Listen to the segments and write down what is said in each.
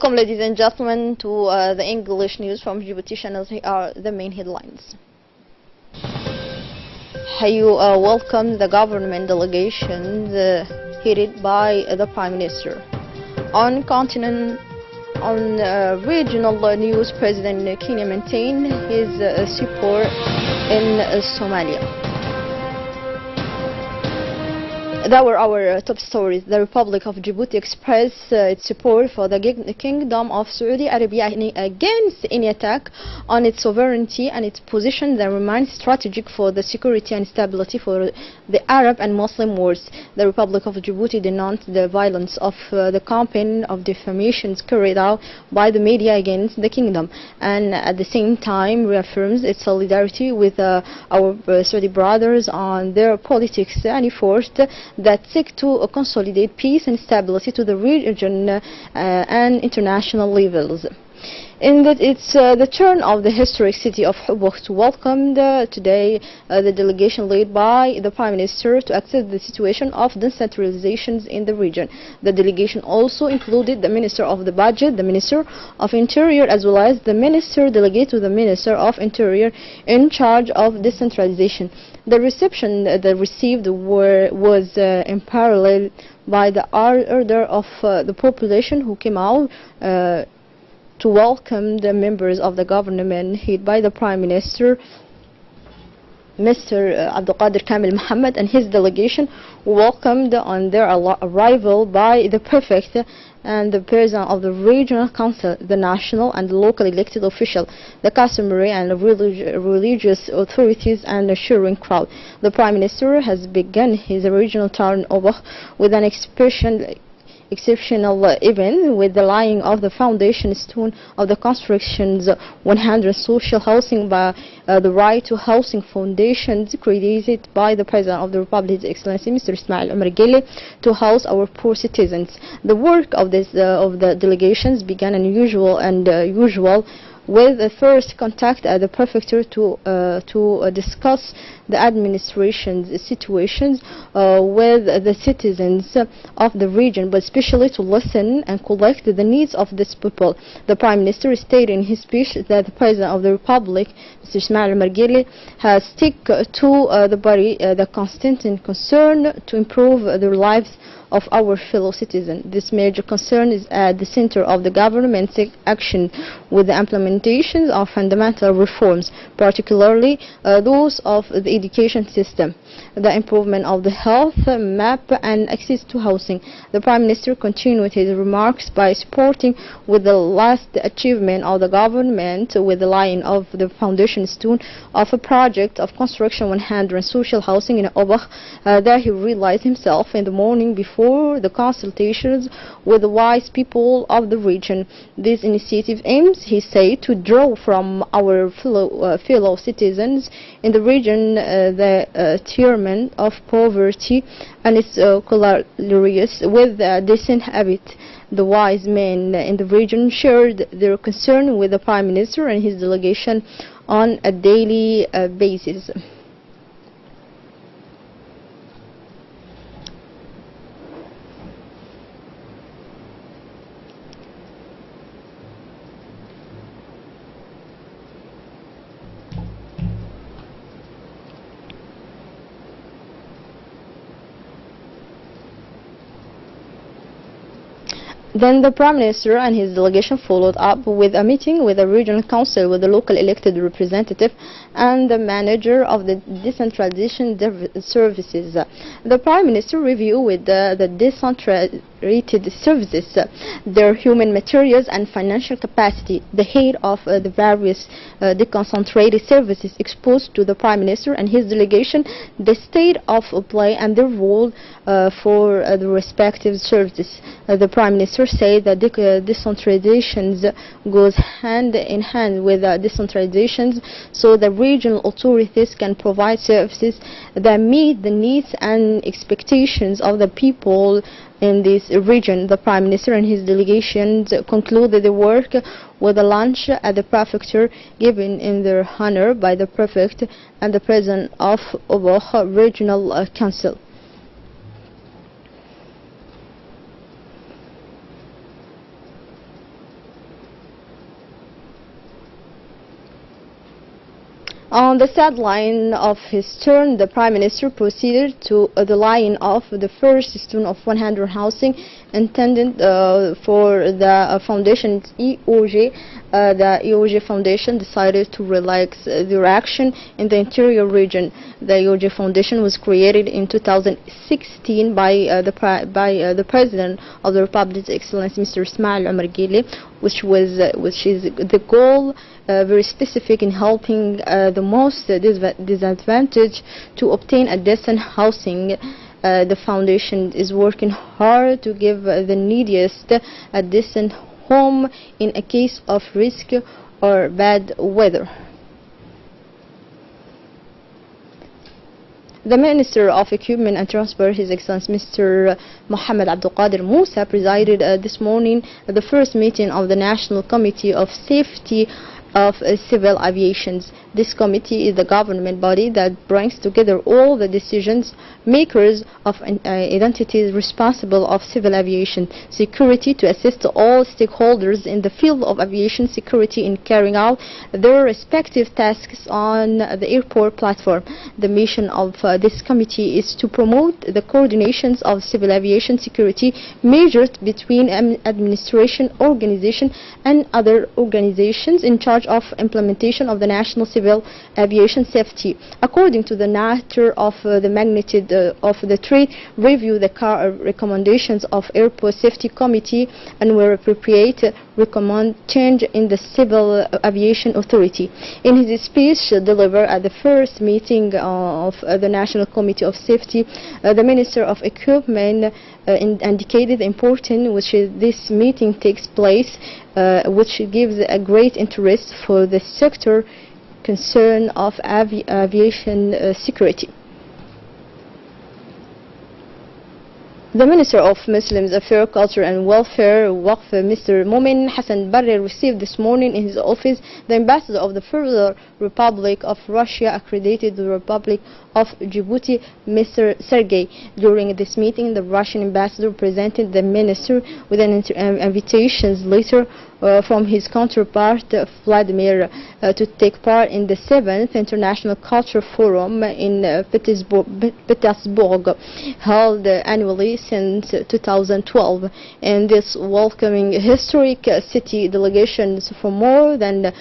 Welcome, ladies and gentlemen, to the English news from Djibouti channel. Here are the main headlines. You welcome the government delegation headed by the Prime Minister. On regional news, President Kenya maintained his support in Somalia. That were our top stories. The Republic of Djibouti expressed its support for the Kingdom of Saudi Arabia against any attack on its sovereignty and its position that remains strategic for the security and stability for the Arab and Muslim world. The Republic of Djibouti denounced the violence of the campaign of defamations carried out by the media against the kingdom, and at the same time reaffirms its solidarity with our Saudi brothers on their politics and efforts that seek to consolidate peace and stability to the region and international levels. It's the turn of the historic city of Hubok to welcome today the delegation led by the Prime Minister to assess the situation of decentralizations in the region. The delegation also included the Minister of the Budget, the Minister of Interior, as well as the Minister delegate to the Minister of Interior in charge of decentralization. The reception they received was in parallel by the order of the population who came out to welcome the members of the government headed by the Prime Minister, Mr. Abdul Qadir Kamil Mohammed, and his delegation welcomed on their arrival by the Prefect and the President of the Regional Council, the national and local elected official, the customary and religious authorities, and the cheering crowd. The Prime Minister has begun his original turn over with an exceptional event with the laying of the foundation stone of the construction's 100 social housing by the Right to Housing Foundations created by the President of the Republic, His Excellency Mr. Ismail Omar Guelleh, to house our poor citizens. The work of the delegations began unusual with the first contact at the prefecture to discuss the administration's situations with the citizens of the region, but especially to listen and collect the needs of these people. The Prime Minister stated in his speech that the President of the Republic, Mr. Ismail Omar Guelleh, has stick to the constant concern to improve the lives of our fellow citizens. This major concern is at the center of the government's action with the implementation of fundamental reforms, particularly those of the education system, the improvement of the health map, and access to housing. The Prime Minister continued his remarks by supporting with the last achievement of the government with the laying of the foundation stone of a project of construction 100 social housing in Obakh that he realized himself in the morning before the consultations with the wise people of the region. This initiative aims, he said, to draw from our fellow citizens in the region the attainment of poverty and its corollaries with decent habit. The wise men in the region shared their concern with the Prime Minister and his delegation on a daily basis. Then the Prime Minister and his delegation followed up with a meeting with the regional council, with the local elected representative and the manager of the decentralization services. The Prime Minister reviewed with the decentralized services their human materials and financial capacity. The head of the various deconcentrated services exposed to the Prime Minister and his delegation the state of play and their role for the respective services. The Prime Minister said that decentralizations goes hand in hand with decentralizations, so the regional authorities can provide services that meet the needs and expectations of the people in this region. The Prime Minister and his delegations concluded the work with a lunch at the prefecture given in their honor by the prefect and the president of Obakh Regional Council. On the sideline of his turn, the Prime Minister proceeded to the laying of the first stone of 100 housing intended for the foundation EOG. The EOG Foundation decided to relax their action in the interior region. The EOG Foundation was created in 2016 by the President of the Republic, Excellency Mr. Ismail Omar Guelleh, which is the goal very specific in helping the most disadvantaged to obtain a decent housing. The foundation is working hard to give the neediest a decent home in a case of risk or bad weather. The Minister of Equipment and Transport, His Excellency Mr. Mohammed Abdul Qadir Musa, presided this morning at the first meeting of the National Committee of Safety of Civil Aviation. This committee is the government body that brings together all the decisions makers of entities responsible of civil aviation security to assist all stakeholders in the field of aviation security in carrying out their respective tasks on the airport platform. The mission of this committee is to promote the coordinations of civil aviation security measures between administration, organization and other organizations in charge of implementation of the national civil aviation safety. According to the nature of the magnitude of the trade, review the recommendations of Airport Safety Committee and where appropriate recommend change in the Civil Aviation Authority. In his speech delivered at the first meeting of the National Committee of Safety, the Minister of Equipment indicated the importance which this meeting takes place, which gives a great interest for the sector concern of aviation security. The Minister of Muslims Affairs, Culture and Welfare, Waqf, Mr. Momin Hassan Barre, received this morning in his office the Ambassador of the Federal Republic of Russia, accredited the Republic of Djibouti, Mr. Sergei. During this meeting, the Russian ambassador presented the minister with an invitation letter from his counterpart Vladimir to take part in the 7th International Culture Forum in Petersburg, held annually since 2012. In this welcoming historic city, delegations from more than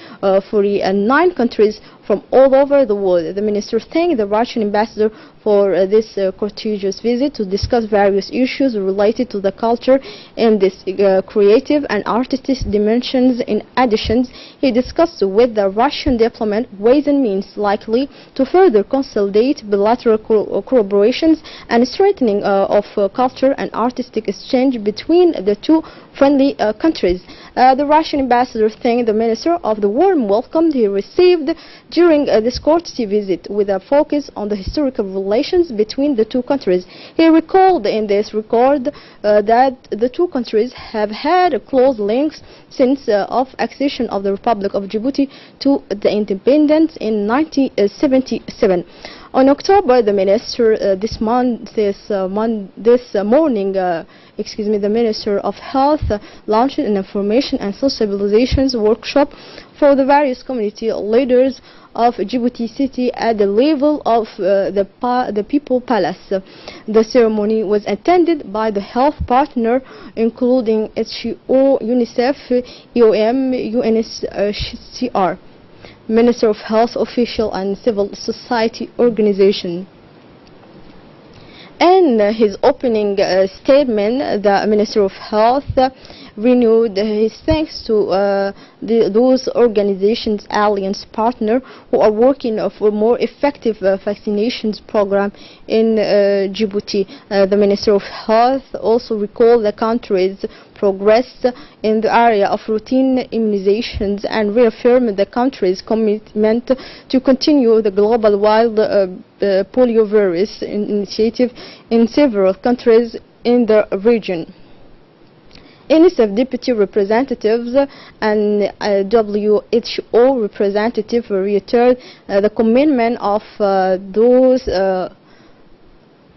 49 countries from all over the world. The minister thanked the Russian ambassador for this courteous visit to discuss various issues related to the culture and this creative and artistic dimensions. In addition, he discussed with the Russian diplomat ways and means likely to further consolidate bilateral collaborations and strengthening of culture and artistic exchange between the two friendly countries. The Russian ambassador thanked the minister of the warm welcome he received during this courtesy visit, with a focus on the historical relations between the two countries. He recalled in this regard that the two countries have had close links since of accession of the Republic of Djibouti to the independence in 1977. On October, the minister this morning, the Minister of Health launched an information and sensibilization workshop for the various community leaders of Djibouti City at the level of the People Palace. The ceremony was attended by the health partner, including HO, UNICEF, EOM, UNHCR, Minister of Health official and civil society organization. In his opening statement, the Minister of Health renewed his thanks to those organizations, alliance partner, who are working for more effective vaccinations program in Djibouti. The Minister of Health also recalled the country's progress in the area of routine immunizations and reaffirmed the country's commitment to continue the global wild poliovirus initiative in several countries in the region. UNICEF deputy representatives and WHO representative reiterated the commitment of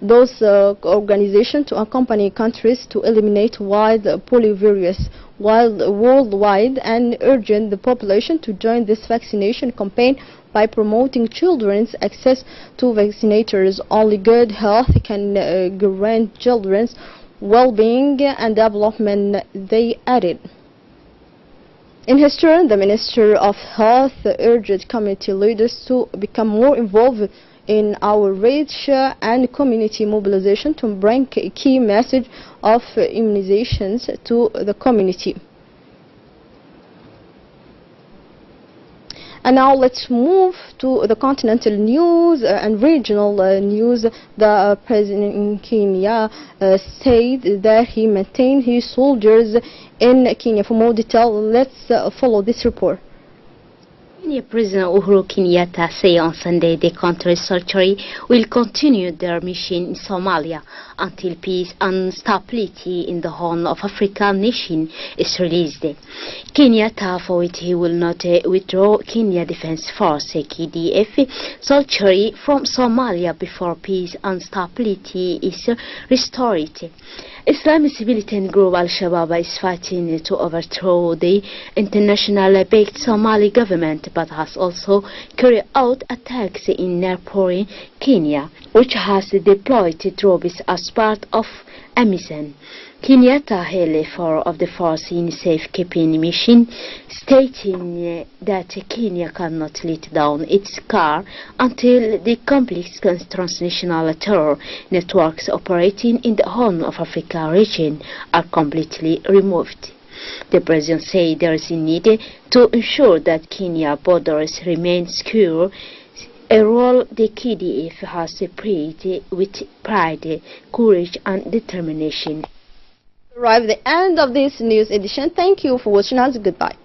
those organizations to accompany countries to eliminate wild poliovirus worldwide and urging the population to join this vaccination campaign by promoting children's access to vaccinators. Only good health can guarantee children's well-being and development, they added. In his turn, the Minister of Health urged community leaders to become more involved in outreach and community mobilization to bring a key message of immunizations to the community. And now let's move to the continental news and regional news. The president in Kenya said that he maintained his soldiers in Kenya. For more detail, let's follow this report. Kenya President Uhuru Kenyatta said on Sunday the country's military will continue their mission in Somalia until peace and stability in the Horn of Africa nation is released. Kenyatta vowed he will not withdraw Kenya Defense Force KDF military from Somalia before peace and stability is restored. Islamist militant group Al-Shabaab is fighting to overthrow the international-backed Somali government, but has also carried out attacks in neighboring Kenya, which has deployed troops as part of a mission. Kenyatta hailed four of the force in safekeeping mission, stating that Kenya cannot let down its guard until the complex transnational terror networks operating in the Horn of Africa region are completely removed. The president said there is a need to ensure that Kenya borders remain secure, a role the KDF has played with pride, courage and determination. Arrive at the end of this news edition. Thank you for watching us. Goodbye.